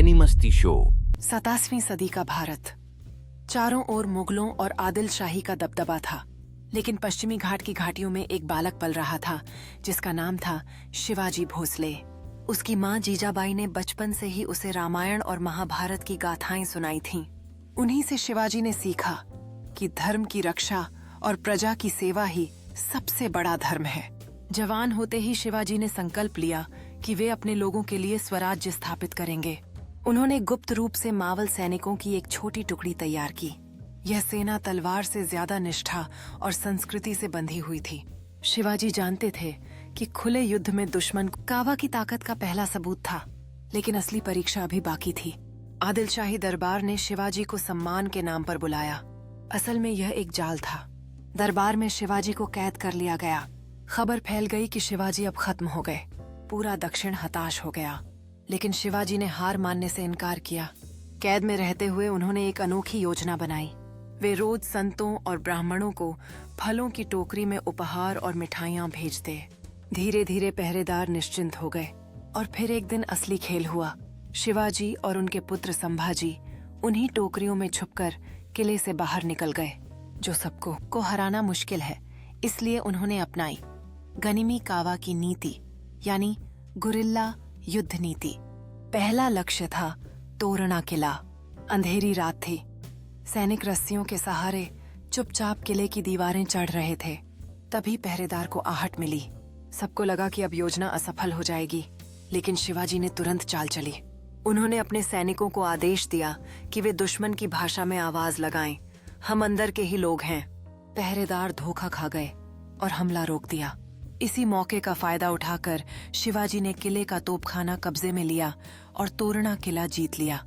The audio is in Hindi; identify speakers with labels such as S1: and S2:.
S1: एनिमस्ती शो।
S2: 27वीं सदी का भारत। चारों ओर मुगलों और आदिल शाही का दबदबा था, लेकिन पश्चिमी घाट की घाटियों में एक बालक पल रहा था जिसका नाम था शिवाजी भोसले। उसकी माँ जीजाबाई ने बचपन से ही उसे रामायण और महाभारत की गाथाएं सुनाई थीं। उन्हीं से शिवाजी ने सीखा कि धर्म की रक्षा और प्रजा की सेवा ही सबसे बड़ा धर्म है। जवान होते ही शिवाजी ने संकल्प लिया कि वे अपने लोगों के लिए स्वराज्य स्थापित करेंगे। उन्होंने गुप्त रूप से मावल सैनिकों की एक छोटी टुकड़ी तैयार की। यह सेना तलवार से ज्यादा निष्ठा और संस्कृति से बंधी हुई थी। शिवाजी जानते थे कि खुले युद्ध में दुश्मन कावा की ताकत का पहला सबूत था, लेकिन असली परीक्षा अभी बाकी थी। आदिल शाही दरबार ने शिवाजी को सम्मान के नाम पर बुलाया। असल में यह एक जाल था। दरबार में शिवाजी को कैद कर लिया गया। खबर फैल गई कि शिवाजी अब खत्म हो गए। पूरा दक्षिण हताश हो गया, लेकिन शिवाजी ने हार मानने से इनकार किया। कैद में रहते हुए उन्होंने एक अनोखी योजना बनाई। वे रोज संतों और ब्राह्मणों को फलों की टोकरी में उपहार और मिठाइयां भेजते। धीरे धीरे पहरेदार निश्चिंत हो गए और फिर एक दिन असली खेल हुआ। शिवाजी और उनके पुत्र संभाजी उन्हीं टोकरियों में छुपकर किले से बाहर निकल गए। जो सबको को हराना मुश्किल है, इसलिए उन्होंने अपनाई गनिमी कावा की नीति, यानी गुरिल्ला युद्ध नीति। पहला लक्ष्य था तोरणा किला। अंधेरी रात थी। सैनिक रस्सियों के सहारे चुपचाप किले की दीवारें चढ़ रहे थे। तभी पहरेदार को आहट मिली। सबको लगा कि अब योजना असफल हो जाएगी, लेकिन शिवाजी ने तुरंत चाल चली। उन्होंने अपने सैनिकों को आदेश दिया कि वे दुश्मन की भाषा में आवाज लगाएं, हम अंदर के ही लोग हैं। पहरेदार धोखा खा गए और हमला रोक दिया। इसी मौके का फायदा उठाकर शिवाजी ने किले का तोपखाना कब्जे में लिया और तोरणा किला जीत लिया।